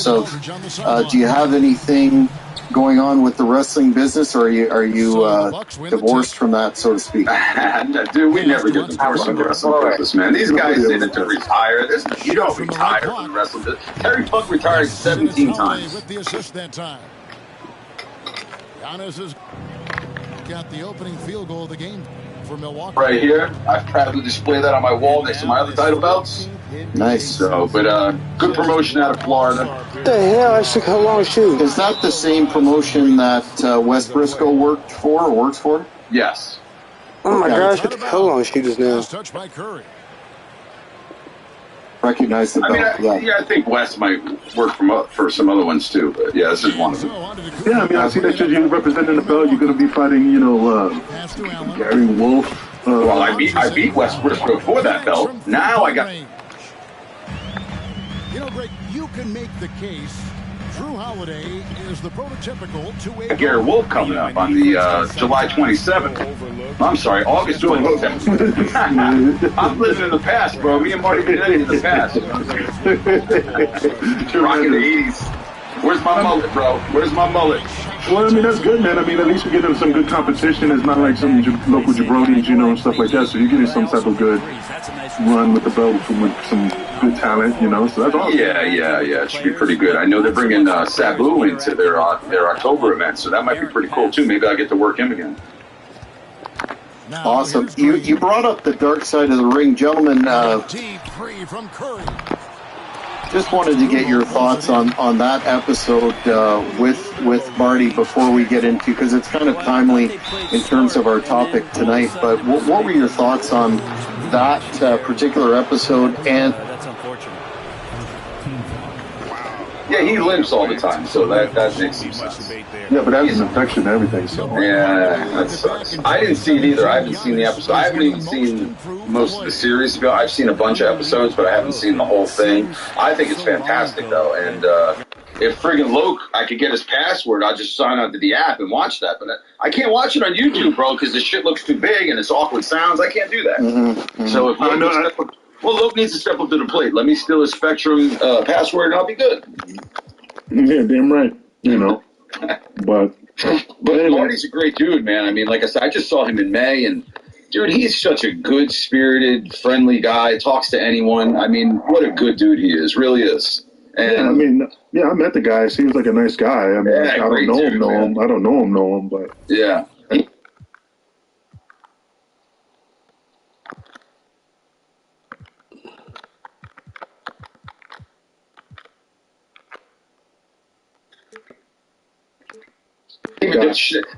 of do you have anything going on with the wrestling business, or are you divorced from that, so to speak? Dude, we never get divorced from the wrestling business, man. These guys say that to retire. You don't retire from the wrestling business. Terry Funk retired 17 times. With the assist that time. Giannis has got the opening field goal of the game for Milwaukee. Right here, I proudly display that on my wall next to my other title belts. Nice. So, but good promotion out of Florida. What the hell? I should cut long shoes. Is that the same promotion that Wes Briscoe worked for or works for? Yes. Oh my gosh, what the hell on shooters now? Touched by Curry. Recognize the belt. I think Wes might work for some other ones too. But yeah, this is one of them. Yeah, I mean, I see that you're representing the belt. You're going to be fighting, Gary Wolf. Well, I beat Wes Briscoe for that belt. Now I got. Greg, you can make the case. Drew Holiday is the prototypical two-way. Gary Wolf coming up on the July 27th. I'm sorry, August 27th. I'm living in the past, bro. Me and Marty Jannetty in the past. Rocking the 80s. Where's my mullet, bro? Where's my mullet? Well, I mean, that's good, man. I mean, at least you're getting some good competition. It's not like some local jabronis, and stuff like that. So you're getting some type of good run with the belt with some good talent, so that's awesome. Yeah. It should be pretty good. I know they're bringing Sabu into their October event, so that might be pretty cool, too. Maybe I'll get to work him again. Awesome. You brought up the dark side of the ring, gentlemen. Deep three from Curry. Just wanted to get your thoughts on that episode with Marty before we get into, because it's kind of timely in terms of our topic tonight. But what were your thoughts on that particular episode? And that's unfortunate. Yeah, he limps all the time, so that makes some sense. Yeah, but that's an infection and everything, so. Yeah, that sucks. I didn't see it either. I haven't seen the episode. I haven't even seen most of the series. I've seen a bunch of episodes, but I haven't seen the whole thing. I think it's fantastic, though, and if friggin' Loke, I could get his password, I'll just sign onto the app and watch that. But I can't watch it on YouTube, bro, because the shit looks too big and it's awkward sounds. I can't do that. Mm-hmm. So if Loke needs to step up to the plate. Let me steal his Spectrum password and I'll be good. Yeah, damn right. But anyway. Marty's a great dude, man. I mean, like I said, I just saw him in May, and dude, he's such a good-spirited, friendly guy. Talks to anyone. I mean, what a good dude he is. Really is. And I met the guy. Seems like a nice guy. I mean, I don't know him. I don't know him, but yeah.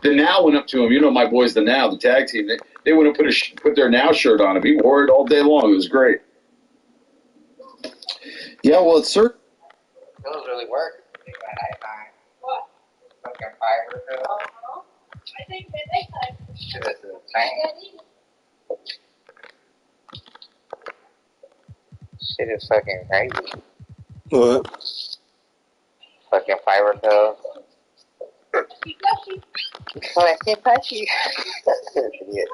The Now went up to him. My boys, the Now, the tag team. They went and put their Now shirt on him. He wore it all day long. It was great. Yeah, well, it's certain. Those really work. What? Fucking fiber. I think they make time. Shit, this is insane. Shit is fucking crazy. What? Fucking fiber pills. Fleshy, fleshy. Idiot.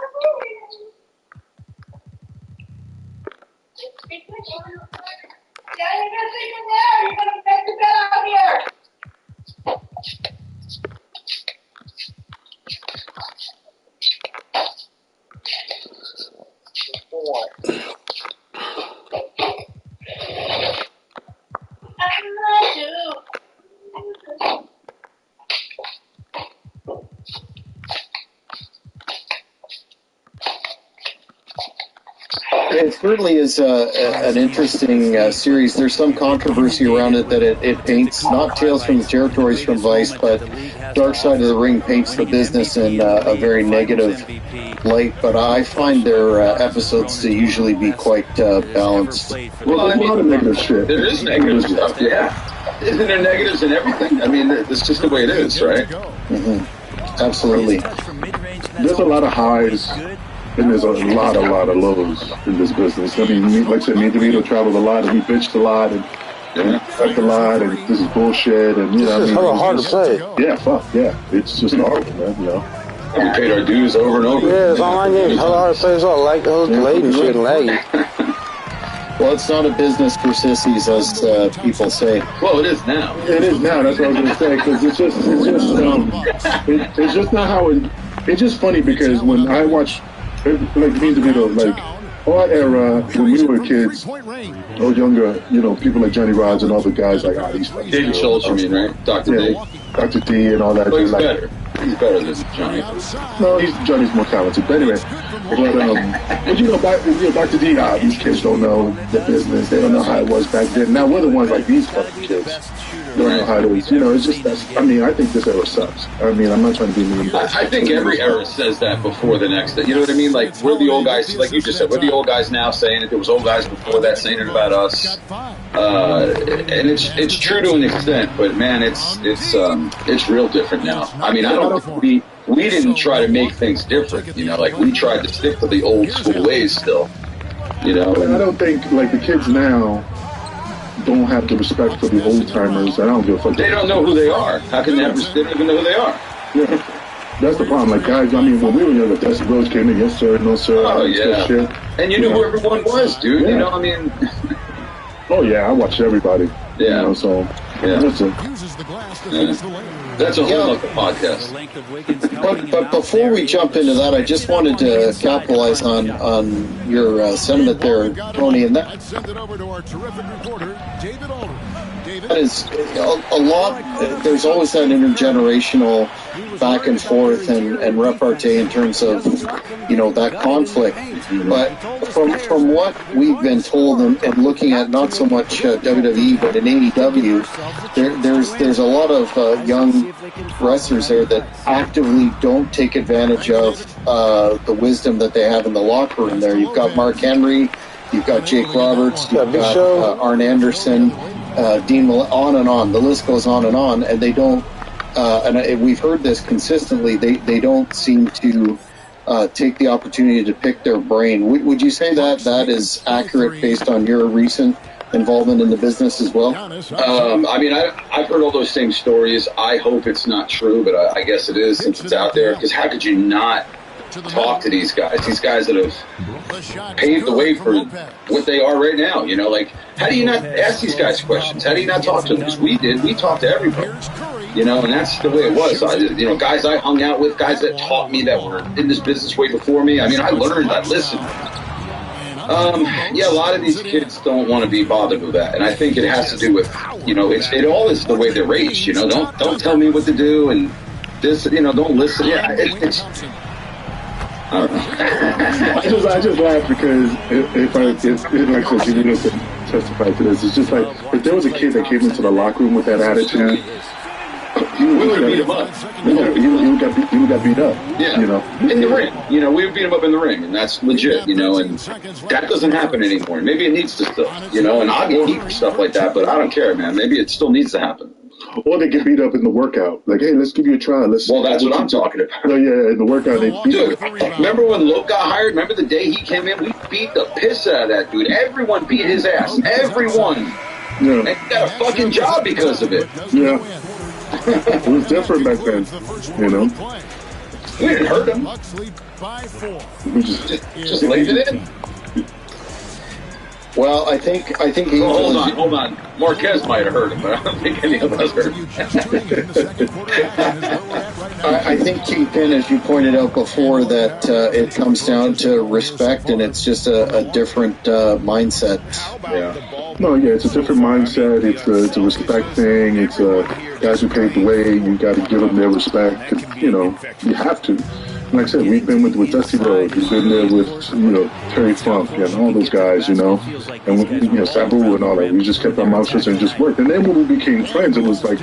Yeah, you're gonna take him there. You're gonna take the bed out here. What? I do. It certainly is an interesting series. There's some controversy around it that it paints not Tales from the Territories from Vice, but Dark Side of the Ring paints the business in a very negative light. But I find their episodes to usually be quite balanced. Well, there's a lot of negative shit. There is negative stuff, yeah. Isn't there negatives in everything? I mean, it's just the way it is, right? Mm-hmm. Absolutely. There's a lot of highs. And there's a lot of lows in this business. I mean, like I said, me and DeVito traveled a lot, and we bitched a lot, and fucked a lot, and this is bullshit, and this is hard to say. Yeah, fuck, yeah. It's just horrible, man, We paid our dues over and over. Yeah, it's online games. Hella hard to say. It's all like those delayed and shit and laggy. Well, it's not a business for sissies, as people say. Well, it is now. It is now. That's what I was going to say, because it's just not how it. It's just funny because when I watch, like me and DeVito, like our era when we were kids or younger, you know, people like Johnny Rods and all the guys like these fucking David Schultz, you mean, right? Dr. D. Dr. D and all that. But he's like, better. He's better than Johnny. No, Johnny's more talented. But anyway, but you know, Dr. D, these kids don't know the business. They don't know how it was back then. Now we're the ones like these fucking kids. Don't know how it is. You know, it's just I mean, I think this era sucks. I mean, I'm not trying to be mean. I think every era says that before the next. You know what I mean? Like, we're the old guys, like you just said, we're the old guys now saying it. There was old guys before that saying it about us. And it's true to an extent, but man, it's real different now. I mean, I don't think we didn't try to make things different, you know, like we tried to stick to the old school ways still, you know. And I don't think like the kids now don't have the respect for the old timers. I don't give a fuck. They don't know who they are. How can they have? They don't even know who they are. Yeah. That's the problem. Like guys, I mean, when we were younger, Dusty Rhodes came in, yes sir, no sir. Oh yeah. Shit. And you knew who everyone was, dude. Yeah. You know, I mean. Oh yeah, I watched everybody. Yeah. You know, so yeah. That's a whole other podcast. But before we jump into that, I just wanted to capitalize on your sentiment there, Tony, and that is a lot. There's always that intergenerational back and forth and repartee in terms of, you know, that conflict. But from what we've been told and looking at not so much WWE but in AEW, there's a lot of young wrestlers there that actively don't take advantage of the wisdom that they have in the locker room. There, you've got Mark Henry, you've got Jake Roberts, you've got Arn Anderson, Dean, on and on. The list goes on, and they don't. And we've heard this consistently. They don't seem to take the opportunity to pick their brain. Would you say that is accurate based on your recent involvement in the business as well? I mean, I've heard all those same stories. I hope it's not true, but I guess it is since it's out there. Because how could you not talk to these guys that have paved the way for what they are right now? You know, like, how do you not ask these guys questions? How do you not talk to them? Because we did. We talked to everybody. You know, and that's the way it was. You know, guys I hung out with, guys that taught me that were in this business way before me. I mean, I learned, I listened. Yeah, a lot of these kids don't want to be bothered with that, and I think it has to do with, you know, it all is the way they're raised. You know, don't tell me what to do, and this, you know, don't listen. Yeah, it's I don't know. I just laugh because if like I said, you need to testify to this. It's just like if there was a kid that came into the locker room with that attitude, we would beat him up. You got beat up. Yeah, you know, in the ring. You know, we would beat him up in the ring, and that's legit. You know, and that doesn't happen anymore. Maybe it needs to still. You know, and I get heat for stuff like that, but I don't care, man. Maybe it still needs to happen. Or they get beat up in the workout. Like, hey, let's give you a try. Well, that's what I'm talking about. No, yeah, in the workout they beat dude, remember when Loke got hired? Remember the day he came in? We beat the piss out of that dude. Everyone beat his ass. Everyone. Yeah. And he got a fucking job because of it. Yeah. It was different back then, you know. We didn't hurt him. We just laid it in. Well, I think. Oh, hold on. Marquez might have hurt him, but I don't think any of us hurt him. I think, Kingpin, as you pointed out before, that it comes down to respect, and it's just a different mindset. Yeah. No, yeah, it's a different mindset. It's a respect thing. It's guys who paved the way. You got to give them their respect. You know, you have to. Like I said, we've been with Dusty Rhodes. We've been there with, you know, Terry Funk and all those guys, you know, and you know, Sabu and all that. We just kept our mouths shut and just worked. And then when we became friends, it was like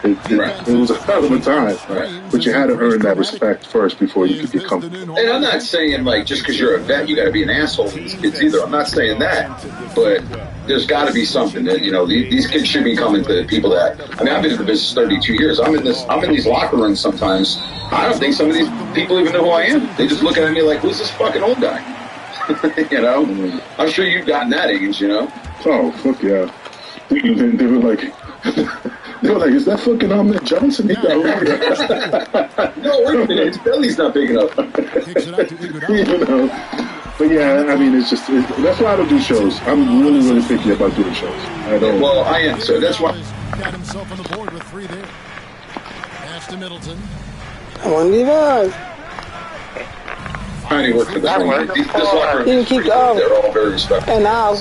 it was a hell of a time. Right. But you had to earn that respect first before you could get comfortable. And I'm not saying, like, just because you're a vet, you got to be an asshole to these kids either. I'm not saying that, but there's got to be something that, you know, these kids should be coming to people that. I mean, I've been in the business 32 years. I'm in these locker rooms sometimes. I don't think some of these people even know who I am. They just look at me like, who's this fucking old guy? You know? I'm sure you've gotten that age, you know? Oh, fuck yeah. They were like, is that fucking Ahmed Johnson? He got No, wait a minute. His belly's not big enough. You know? But yeah, I mean, that's why I don't do shows. I'm really, really picky about doing shows. I don't. Well, I am. So that's why. Got himself on the board with 3 there. Pass to Middleton. 1v5. Trying to work for the this locker room is pretty good. They're all very respectful. And now,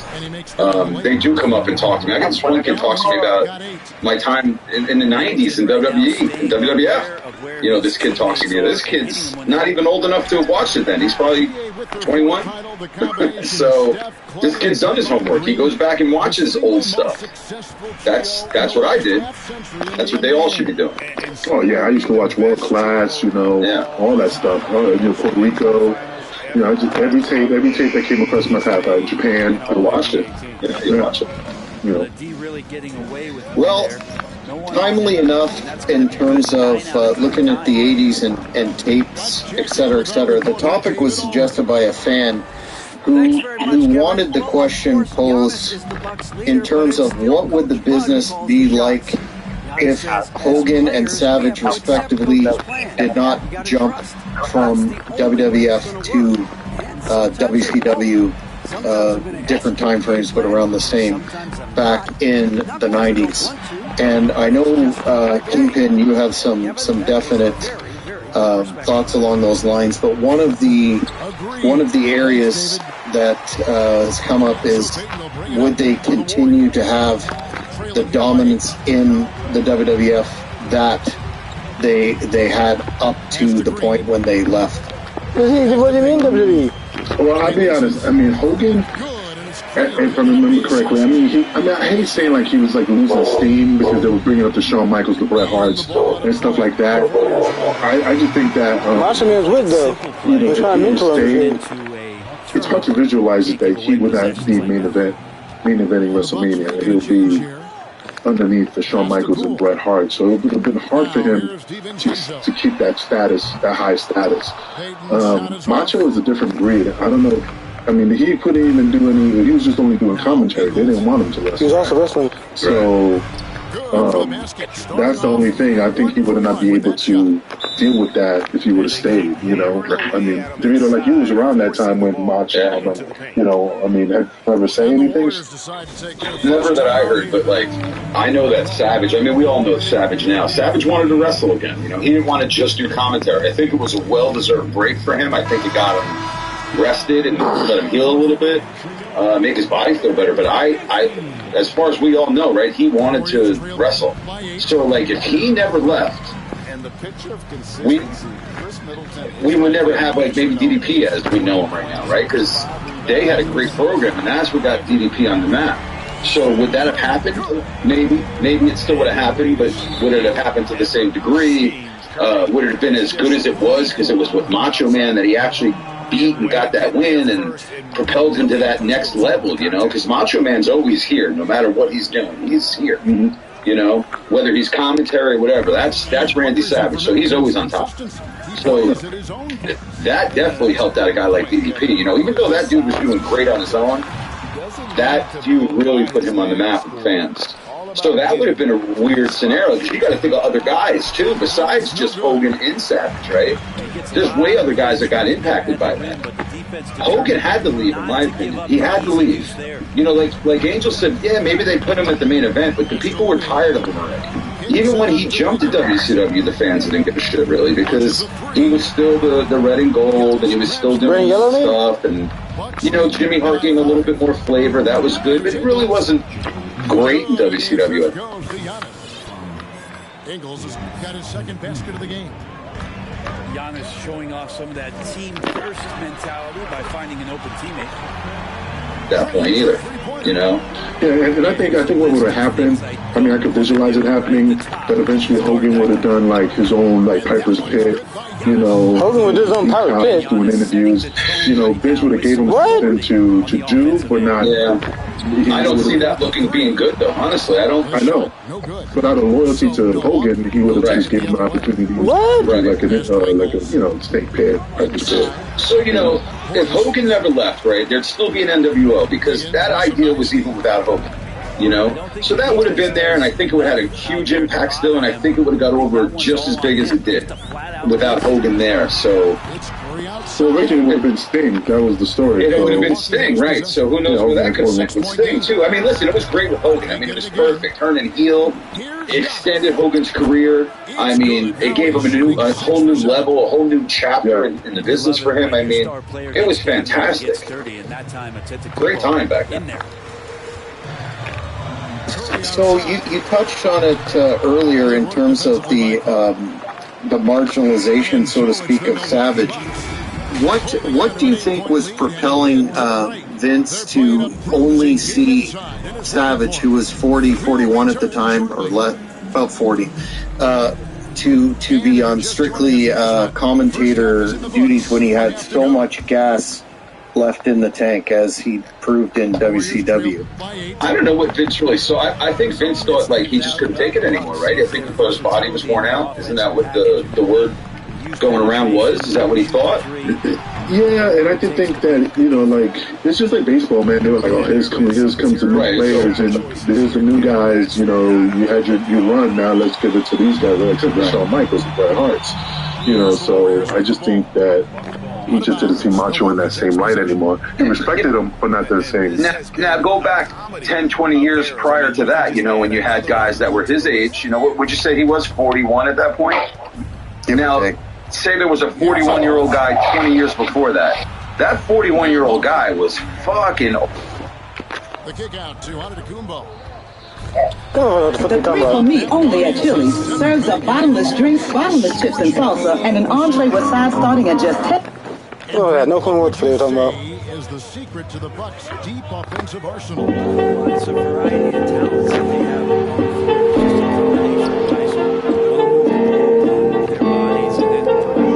they do come up and talk to me. I got this one kid talks to me about my time in the 90s in WWE and WWF. You know, this kid talks to me. This kid's not even old enough to have watched it then. He's probably 21. So this kid's done his homework. He goes back and watches old stuff. That's what I did. That's what they all should be doing. Oh yeah, I used to watch World Class, you know, all that stuff. You know, Puerto Rico. You know, every tape that came across my path out in Japan, I watched it. Yeah, you watch it. You know. Well, timely enough in terms of looking at the 80s and tapes, et cetera, the topic was suggested by a fan who wanted the question posed in terms of what would the business be like if Hogan and Savage respectively did not jump from WWF to WCW, different time frames but around the same, back in the 90s. And I know, Kingpin, you have some definite thoughts along those lines, but one of the areas that has come up is, would they continue to have the dominance in the WWF that they had up to the point when they left? what do you mean WWE? Well, I'll be honest. I mean, Hogan, if I remember correctly, I mean, I hate saying like he was like losing steam because they were bringing up the Shawn Michaels, the Bret Harts, and stuff like that. I just think that Macho Man's with though. You know, He's trying to mentor him. it's hard to visualize it that he would not be main eventing WrestleMania. He'll be underneath the Shawn Michaels and Bret Hart, so it would have been hard for him to keep that high status. Macho is a different breed. I don't know. I mean, he couldn't even do any. He was just only doing commentary. They didn't want him to wrestle. He was also wrestling. So that's the only thing. I think he would not be able to deal with that if he would have stayed. You know, I mean, DeVito, like, he was around that time when Macho. You know, I mean, have you ever say anything? Never that I heard, but like, I know that Savage. I mean, we all know Savage now. Savage wanted to wrestle again. You know, he didn't want to just do commentary. I think it was a well-deserved break for him. I think it got him rested and let him heal a little bit, make his body feel better. But I, as far as we all know, right, he wanted to wrestle. So, like, if he never left, we would never have, like, maybe DDP as we know him right now, right? Because they had a great program, and that's what got DDP on the map. So would that have happened? Maybe it still would have happened, but would it have happened to the same degree? Would it have been as good as it was because it was with Macho Man that he actually beat and got that win and propelled him to that next level, you know? Because Macho Man's always here, no matter what he's doing. He's here, you know? Whether he's commentary or whatever, that's Randy Savage, so he's always on top. So that definitely helped out a guy like DDP, you know? Even though that dude was doing great on his own, that dude really put him on the map with fans. So that would have been a weird scenario, because you got to think of other guys, too, besides just Hogan and Savage, right? There's way other guys that got impacted by that. Hogan had to leave, in my opinion. He had to leave. You know, like Angel said, yeah, maybe they put him at the main event, but the people were tired of him already. Even when he jumped to WCW, the fans didn't give a shit, really, because he was still the red and gold, and he was still doing stuff, and, you know, Jimmy Hart gave a little bit more flavor. That was good, but it really wasn't great in WCW. Ingles has got his second basket of the game. Giannis showing off some of that team first mentality by finding an open teammate. That point either, you know. Yeah, and I think what would have happened, I mean, I could visualize it happening, that eventually Hogan would have done like his own like Piper's Pit, you know. Hogan would do his own Piper's Pit, doing interviews. You know, Vince would have gave him something to do, but not. Yeah. I don't see that being good, though. Honestly, I don't. I know. But out of loyalty to Hogan, he would have just given him an opportunity to do like a you know, snake pit. So, you know, if Hogan never left, right, there'd still be an NWO, because that idea was even without Hogan. You know, so that would have been there, and I think it would have had a huge impact still, and I think it would have got over just as big as it did without Hogan there. So Well, originally it would have been Sting. That was the story. It would have been Sting, right? So who knows where that could have went with Sting, too. I mean, listen, it was great with Hogan. I mean, it was perfect. Turning heel, extended Hogan's career. I mean, it gave him a whole new level, a whole new chapter in the business for him. I mean, it was fantastic. Great time back then. So you touched on it earlier in terms of the marginalization, so to speak, of Savage. What do you think was propelling Vince to only see Savage, who was 41 at the time, or about 40, to be on strictly commentator duties when he had so much gas left in the tank, as he proved in WCW? I don't know what Vince really saw. I think Vince thought like he just couldn't take it anymore, right? I think he thought his body was worn out. Isn't that what the word going around was? Is that what he thought? Yeah, and I did think that, you know, like, it's just like baseball, man. They were like, oh, here's comes the new players, and here's the new guys, you know, you had your run, now let's give it to these guys. Like, except for Shawn Michaels and Bret Hart's, you know, so I just think that he just didn't see Macho in that same light anymore. He respected him, but not the same. Now go back 10, 20 years prior to that, you know, when you had guys that were his age, you know, what would you say he was, 41 at that point? Now, say there was a 41-year-old guy 20 years before that. That 41-year-old guy was fucking... The kick out to Antetokounmpo. The three for me only at Chili's serves up bottomless drinks, bottomless chips and salsa, and an entree with sides starting at just 10. Oh, no clue what you're talking about. Is the secret to the Bucks' deep offensive arsenal. Lots of variety and talents that they have. Their bodies, and then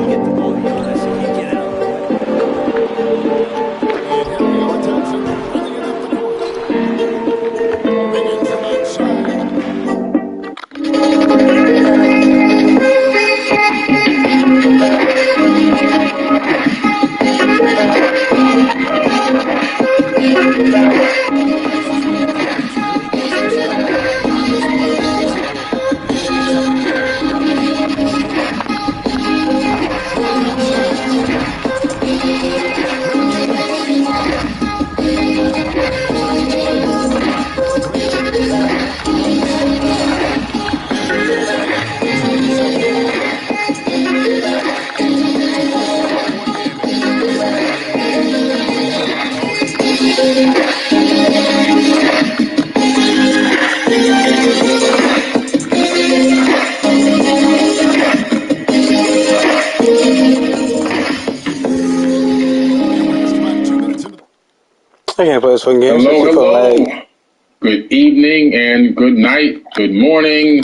get the ball. Unless you can get out. Begins from outside. I can't play this one game. Hello. Good evening and good night, good morning,